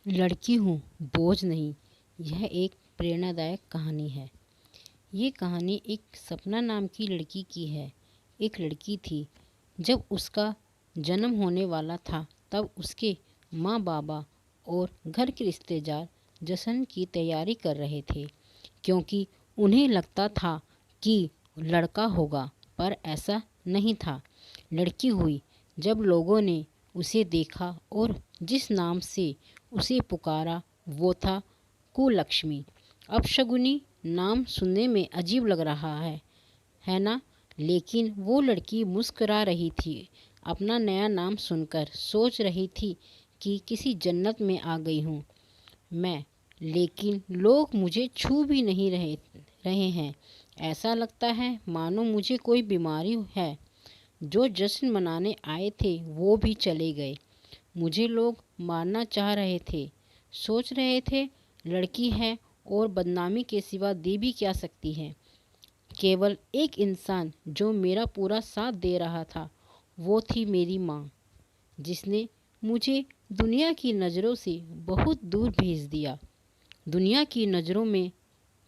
लड़की हूँ, बोझ नहीं। यह एक प्रेरणादायक कहानी है। ये कहानी एक सपना नाम की लड़की की है। एक लड़की थी। जब उसका जन्म होने वाला था तब उसके माँ बाबा और घर के रिश्तेदार जश्न की तैयारी कर रहे थे, क्योंकि उन्हें लगता था कि लड़का होगा, पर ऐसा नहीं था। लड़की हुई। जब लोगों ने उसे देखा और जिस नाम से उसे पुकारा वो था कुलक्ष्मी। अपशगुनी नाम सुनने में अजीब लग रहा है ना? लेकिन वो लड़की मुस्कुरा रही थी। अपना नया नाम सुनकर सोच रही थी कि किसी जन्नत में आ गई हूँ मैं। लेकिन लोग मुझे छू भी नहीं रहे हैं। ऐसा लगता है मानो मुझे कोई बीमारी है। जो जश्न मनाने आए थे वो भी चले गए। मुझे लोग मारना चाह रहे थे। सोच रहे थे लड़की है और बदनामी के सिवा दे भी क्या सकती है। केवल एक इंसान जो मेरा पूरा साथ दे रहा था वो थी मेरी माँ, जिसने मुझे दुनिया की नज़रों से बहुत दूर भेज दिया। दुनिया की नज़रों में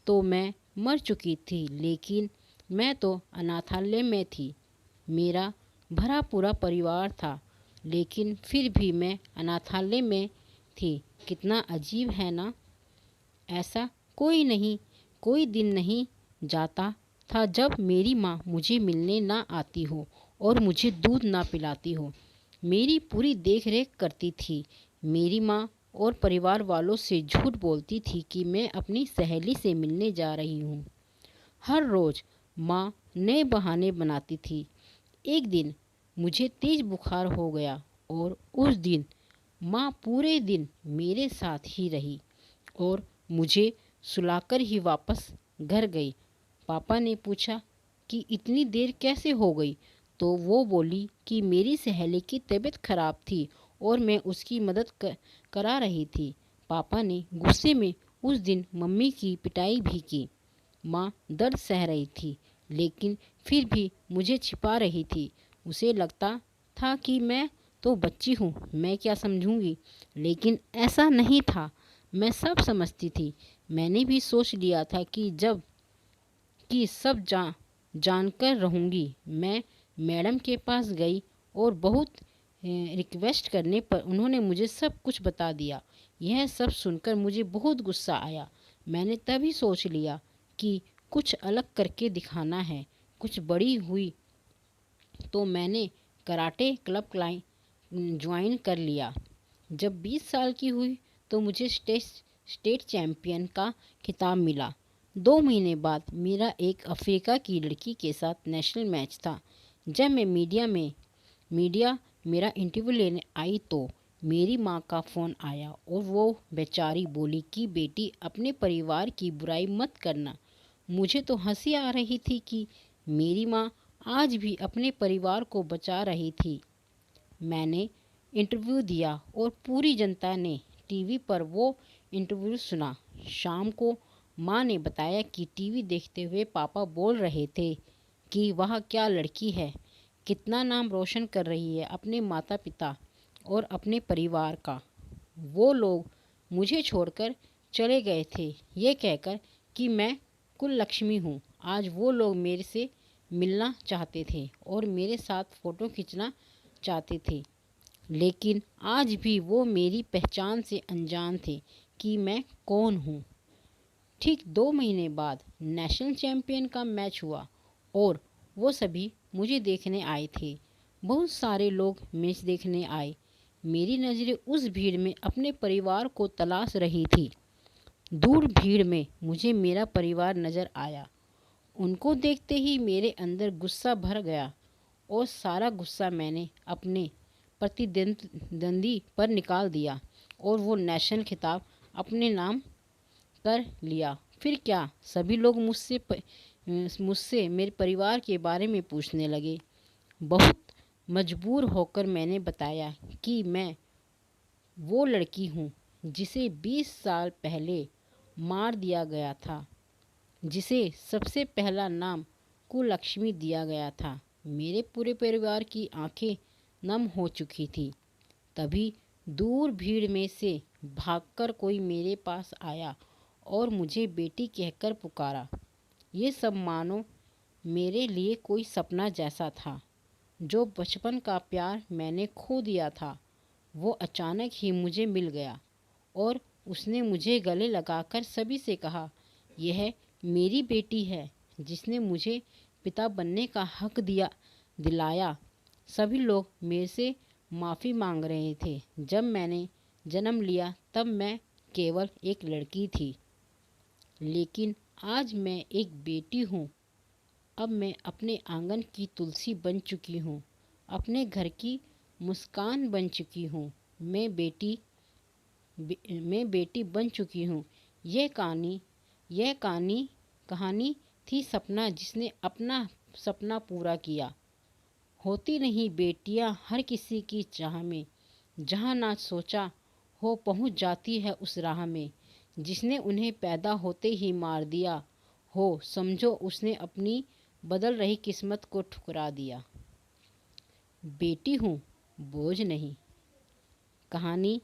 तो मैं मर चुकी थी, लेकिन मैं तो अनाथालय में थी। मेरा भरा पूरा परिवार था, लेकिन फिर भी मैं अनाथालय में थी। कितना अजीब है ना? ऐसा कोई दिन नहीं जाता था जब मेरी माँ मुझे मिलने ना आती हो और मुझे दूध ना पिलाती हो। मेरी पूरी देख रेख करती थी। मेरी माँ और परिवार वालों से झूठ बोलती थी कि मैं अपनी सहेली से मिलने जा रही हूँ। हर रोज़ माँ नए बहाने बनाती थी। एक दिन मुझे तेज बुखार हो गया और उस दिन माँ पूरे दिन मेरे साथ ही रही और मुझे सुलाकर ही वापस घर गई। पापा ने पूछा कि इतनी देर कैसे हो गई, तो वो बोली कि मेरी सहेली की तबीयत खराब थी और मैं उसकी मदद करा रही थी। पापा ने गुस्से में उस दिन मम्मी की पिटाई भी की। माँ दर्द सह रही थी, लेकिन फिर भी मुझे छिपा रही थी। उसे लगता था कि मैं तो बच्ची हूँ, मैं क्या समझूंगी। लेकिन ऐसा नहीं था। मैं सब समझती थी। मैंने भी सोच लिया था कि जब कि सब जानकर रहूँगी। मैं मैडम के पास गई और बहुत रिक्वेस्ट करने पर उन्होंने मुझे सब कुछ बता दिया। यह सब सुनकर मुझे बहुत गुस्सा आया। मैंने तभी सोच लिया कि कुछ अलग करके दिखाना है। कुछ बड़ी हुई तो मैंने कराटे क्लब ज्वाइन कर लिया। जब 20 साल की हुई तो मुझे स्टेट चैम्पियन का खिताब मिला। 2 महीने बाद मेरा एक अफ्रीका की लड़की के साथ नेशनल मैच था। जब मैं मीडिया मेरा इंटरव्यू लेने आई तो मेरी माँ का फ़ोन आया और वो बेचारी बोली कि बेटी, अपने परिवार की बुराई मत करना। मुझे तो हंसी आ रही थी कि मेरी माँ आज भी अपने परिवार को बचा रही थी। मैंने इंटरव्यू दिया और पूरी जनता ने टीवी पर वो इंटरव्यू सुना। शाम को माँ ने बताया कि टीवी देखते हुए पापा बोल रहे थे कि वह क्या लड़की है, कितना नाम रोशन कर रही है अपने माता पिता और अपने परिवार का। वो लोग मुझे छोड़कर चले गए थे ये कहकर कि मैं कुललक्ष्मी हूँ। आज वो लोग मेरे से मिलना चाहते थे और मेरे साथ फ़ोटो खींचना चाहते थे, लेकिन आज भी वो मेरी पहचान से अनजान थे कि मैं कौन हूँ। ठीक 2 महीने बाद नेशनल चैम्पियन का मैच हुआ और वो सभी मुझे देखने आए थे। बहुत सारे लोग मैच देखने आए। मेरी नज़रें उस भीड़ में अपने परिवार को तलाश रही थी। दूर भीड़ में मुझे मेरा परिवार नज़र आया। उनको देखते ही मेरे अंदर गुस्सा भर गया और सारा गुस्सा मैंने अपने प्रतिद्वंदी पर निकाल दिया और वो नेशनल खिताब अपने नाम कर लिया। फिर क्या, सभी लोग मुझसे मेरे परिवार के बारे में पूछने लगे। बहुत मजबूर होकर मैंने बताया कि मैं वो लड़की हूँ जिसे 20 साल पहले मार दिया गया था, जिसे सबसे पहला नाम कुलक्ष्मी दिया गया था। मेरे पूरे परिवार की आंखें नम हो चुकी थी। तभी दूर भीड़ में से भागकर कोई मेरे पास आया और मुझे बेटी कहकर पुकारा। ये सब मानो मेरे लिए कोई सपना जैसा था। जो बचपन का प्यार मैंने खो दिया था वो अचानक ही मुझे मिल गया और उसने मुझे गले लगाकर सभी से कहा, यह मेरी बेटी है जिसने मुझे पिता बनने का हक दिलाया। सभी लोग मेरे से माफ़ी मांग रहे थे। जब मैंने जन्म लिया तब मैं केवल एक लड़की थी, लेकिन आज मैं एक बेटी हूँ। अब मैं अपने आंगन की तुलसी बन चुकी हूँ, अपने घर की मुस्कान बन चुकी हूँ। मैं बेटी बन चुकी हूँ। यह कहानी थी सपना जिसने अपना सपना पूरा किया। होती नहीं बेटियां हर किसी की चाह में, जहाँ ना सोचा हो पहुँच जाती है उस राह में। जिसने उन्हें पैदा होते ही मार दिया हो, समझो उसने अपनी बदल रही किस्मत को ठुकरा दिया। बेटी हूँ, बोझ नहीं। कहानी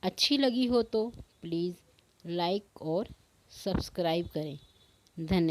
अच्छी लगी हो तो प्लीज़ लाइक और सब्सक्राइब करें। धन्यवाद।